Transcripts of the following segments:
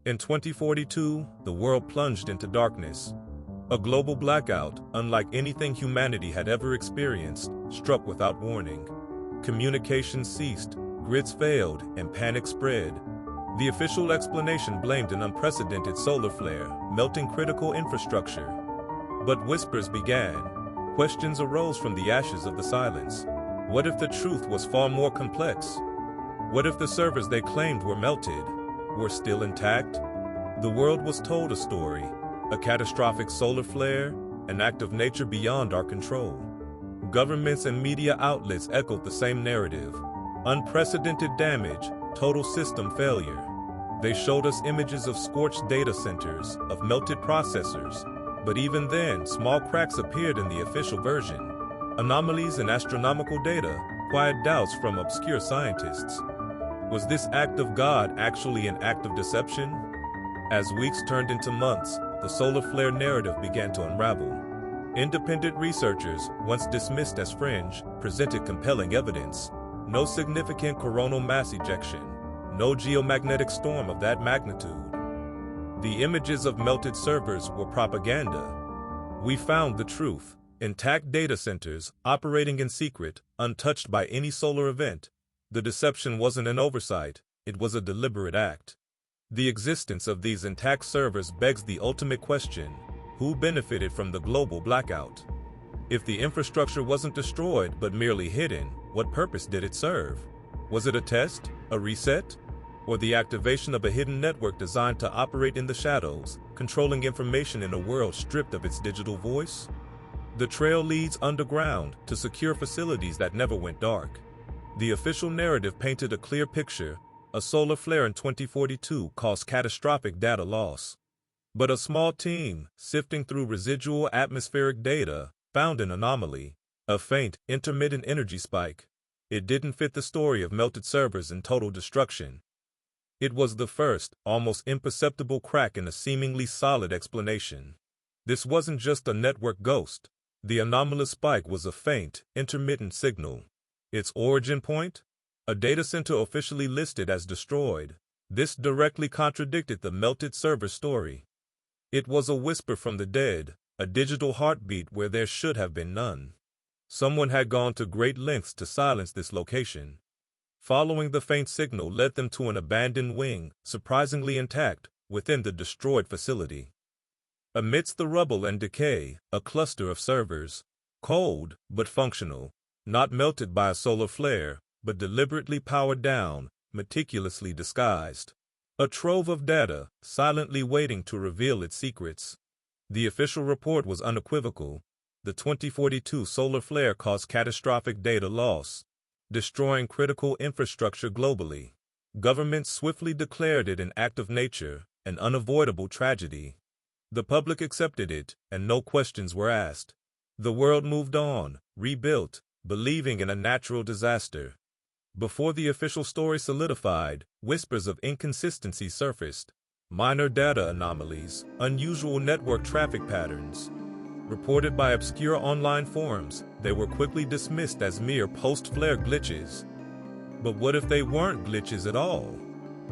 In 2042, the world plunged into darkness. A global blackout, unlike anything humanity had ever experienced, struck without warning. Communications ceased, grids failed, and panic spread. The official explanation blamed an unprecedented solar flare, melting critical infrastructure. But whispers began. Questions arose from the ashes of the silence. What if the truth was far more complex? What if the servers they claimed were melted were still intact? The world was told a story, a catastrophic solar flare, an act of nature beyond our control. Governments and media outlets echoed the same narrative. Unprecedented damage, total system failure. They showed us images of scorched data centers, of melted processors. But even then, small cracks appeared in the official version. Anomalies in astronomical data, quiet doubts from obscure scientists. Was this act of God actually an act of deception? As weeks turned into months, the solar flare narrative began to unravel. Independent researchers, once dismissed as fringe, presented compelling evidence. No significant coronal mass ejection, no geomagnetic storm of that magnitude. The images of melted servers were propaganda. We found the truth. Intact data centers, operating in secret, untouched by any solar event. The deception wasn't an oversight, it was a deliberate act. The existence of these intact servers begs the ultimate question: who benefited from the global blackout? If the infrastructure wasn't destroyed but merely hidden, what purpose did it serve? Was it a test, a reset, or the activation of a hidden network designed to operate in the shadows, controlling information in a world stripped of its digital voice? The trail leads underground to secure facilities that never went dark. The official narrative painted a clear picture. A solar flare in 2042 caused catastrophic data loss. But a small team, sifting through residual atmospheric data, found an anomaly, a faint, intermittent energy spike. It didn't fit the story of melted servers and total destruction. It was the first, almost imperceptible crack in a seemingly solid explanation. This wasn't just a network ghost. The anomalous spike was a faint, intermittent signal. Its origin point? A data center officially listed as destroyed. This directly contradicted the melted server story. It was a whisper from the dead, a digital heartbeat where there should have been none. Someone had gone to great lengths to silence this location. Following the faint signal led them to an abandoned wing, surprisingly intact, within the destroyed facility. Amidst the rubble and decay, a cluster of servers, cold but functional, not melted by a solar flare, but deliberately powered down, meticulously disguised. A trove of data, silently waiting to reveal its secrets. The official report was unequivocal. The 2042 solar flare caused catastrophic data loss, destroying critical infrastructure globally. Governments swiftly declared it an act of nature, an unavoidable tragedy. The public accepted it, and no questions were asked. The world moved on, rebuilt, believing in a natural disaster. Before the official story solidified, whispers of inconsistency surfaced. Minor data anomalies, unusual network traffic patterns. Reported by obscure online forums, they were quickly dismissed as mere post-flare glitches. But what if they weren't glitches at all?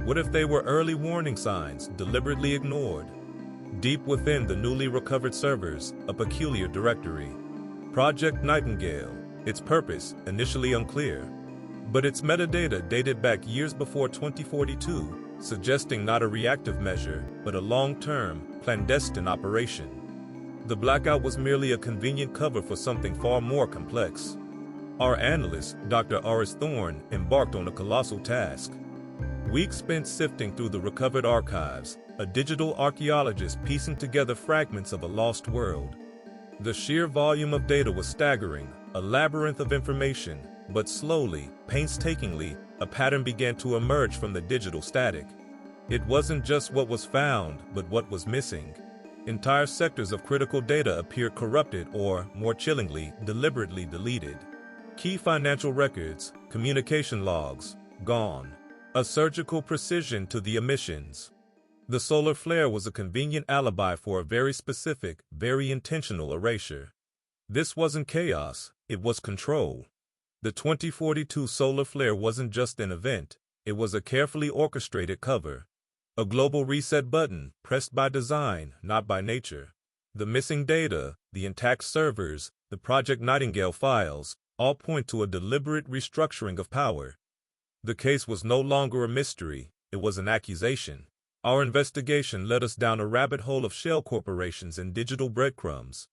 What if they were early warning signs, deliberately ignored? Deep within the newly recovered servers, a peculiar directory. Project Nightingale, its purpose initially unclear. But its metadata dated back years before 2042, suggesting not a reactive measure, but a long-term, clandestine operation. The blackout was merely a convenient cover for something far more complex. Our analyst, Dr. Aris Thorne, embarked on a colossal task. Weeks spent sifting through the recovered archives, a digital archaeologist piecing together fragments of a lost world. The sheer volume of data was staggering, a labyrinth of information, but slowly, painstakingly, a pattern began to emerge from the digital static. It wasn't just what was found, but what was missing. Entire sectors of critical data appeared corrupted or, more chillingly, deliberately deleted. Key financial records, communication logs, gone. A surgical precision to the omissions. The solar flare was a convenient alibi for a very specific, very intentional erasure. This wasn't chaos, it was control. The 2042 solar flare wasn't just an event, it was a carefully orchestrated cover. A global reset button, pressed by design, not by nature. The missing data, the intact servers, the Project Nightingale files, all point to a deliberate restructuring of power. The case was no longer a mystery, it was an accusation. Our investigation led us down a rabbit hole of shell corporations and digital breadcrumbs.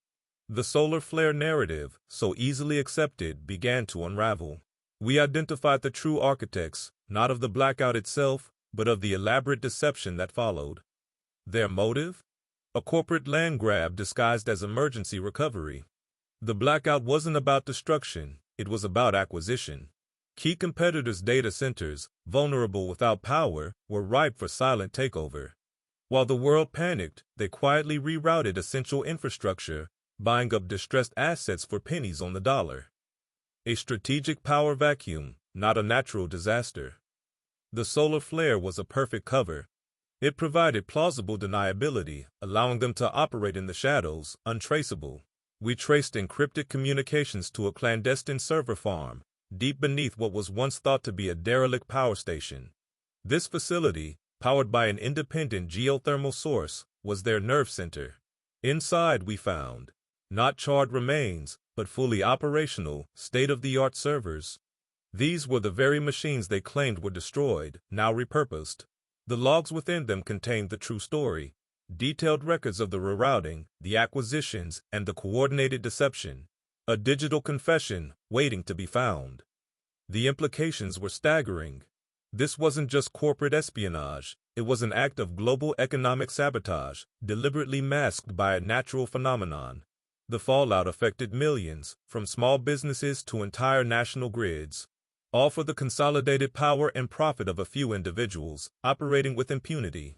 The solar flare narrative, so easily accepted, began to unravel. We identified the true architects, not of the blackout itself, but of the elaborate deception that followed. Their motive? A corporate land grab disguised as emergency recovery. The blackout wasn't about destruction, it was about acquisition. Key competitors' data centers, vulnerable without power, were ripe for silent takeover. While the world panicked, they quietly rerouted essential infrastructure, buying up distressed assets for pennies on the dollar. A strategic power vacuum, not a natural disaster. The solar flare was a perfect cover. It provided plausible deniability, allowing them to operate in the shadows, untraceable. We traced encrypted communications to a clandestine server farm, deep beneath what was once thought to be a derelict power station. This facility, powered by an independent geothermal source, was their nerve center. Inside we found, not charred remains, but fully operational, state-of-the-art servers. These were the very machines they claimed were destroyed, now repurposed. The logs within them contained the true story, detailed records of the rerouting, the acquisitions, and the coordinated deception. A digital confession waiting to be found. The implications were staggering. This wasn't just corporate espionage, it was an act of global economic sabotage, deliberately masked by a natural phenomenon. The fallout affected millions, from small businesses to entire national grids, all for the consolidated power and profit of a few individuals, operating with impunity.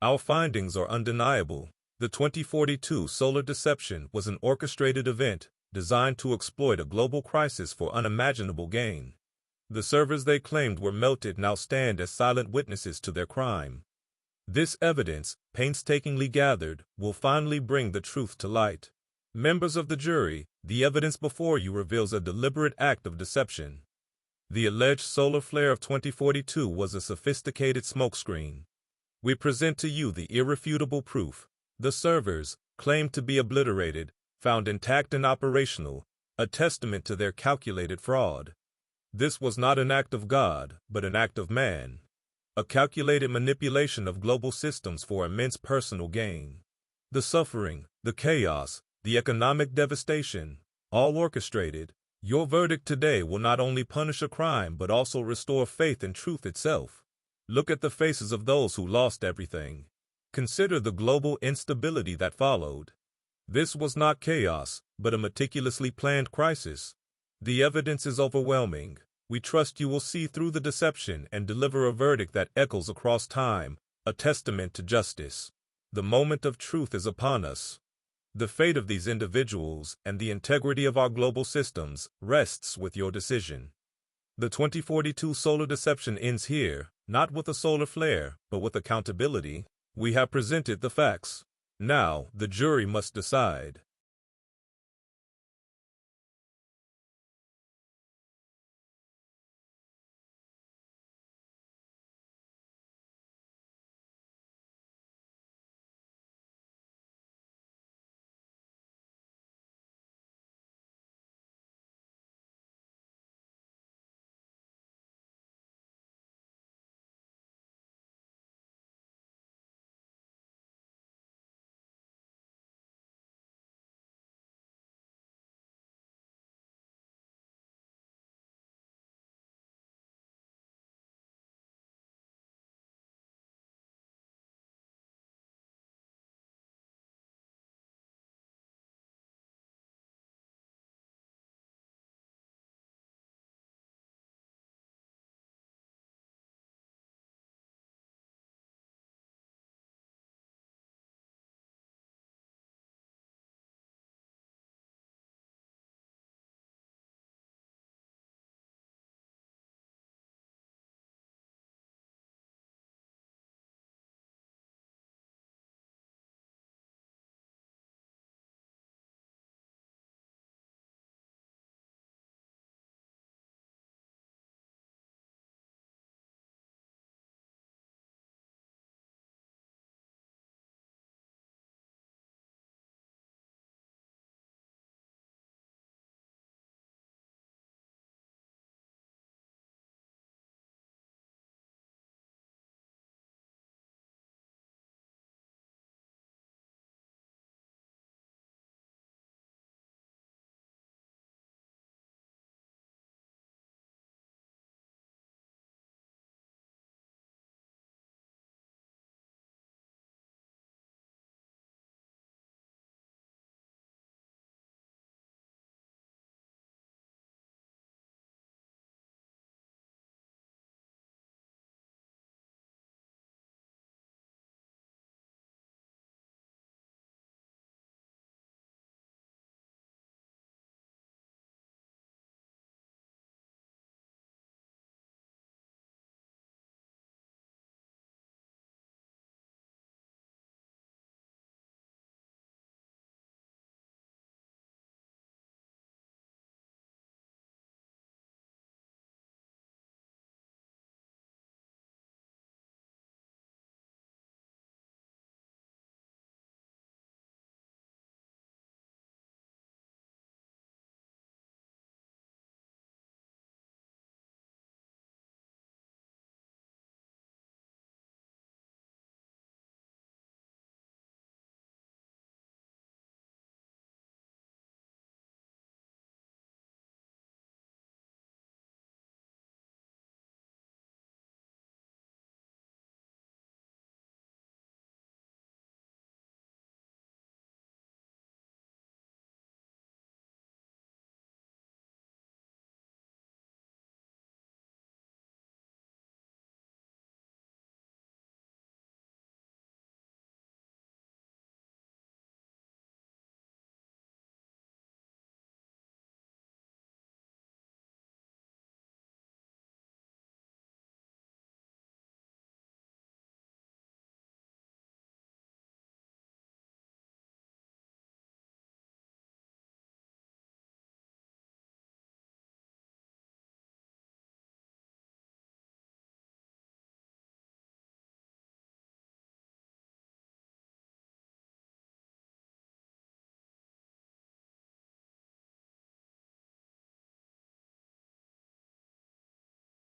Our findings are undeniable. The 2042 solar deception was an orchestrated event, designed to exploit a global crisis for unimaginable gain. The servers they claimed were melted now stand as silent witnesses to their crime. This evidence, painstakingly gathered, will finally bring the truth to light. Members of the jury, the evidence before you reveals a deliberate act of deception. The alleged solar flare of 2042 was a sophisticated smokescreen. We present to you the irrefutable proof. The servers, claimed to be obliterated, found intact and operational, a testament to their calculated fraud. This was not an act of God, but an act of man. A calculated manipulation of global systems for immense personal gain. The suffering, the chaos, the economic devastation, all orchestrated. Your verdict today will not only punish a crime but also restore faith in truth itself. Look at the faces of those who lost everything. Consider the global instability that followed. This was not chaos, but a meticulously planned crisis. The evidence is overwhelming. We trust you will see through the deception and deliver a verdict that echoes across time, a testament to justice. The moment of truth is upon us. The fate of these individuals and the integrity of our global systems rests with your decision. The 2042 solar deception ends here, not with a solar flare, but with accountability. We have presented the facts. Now, the jury must decide.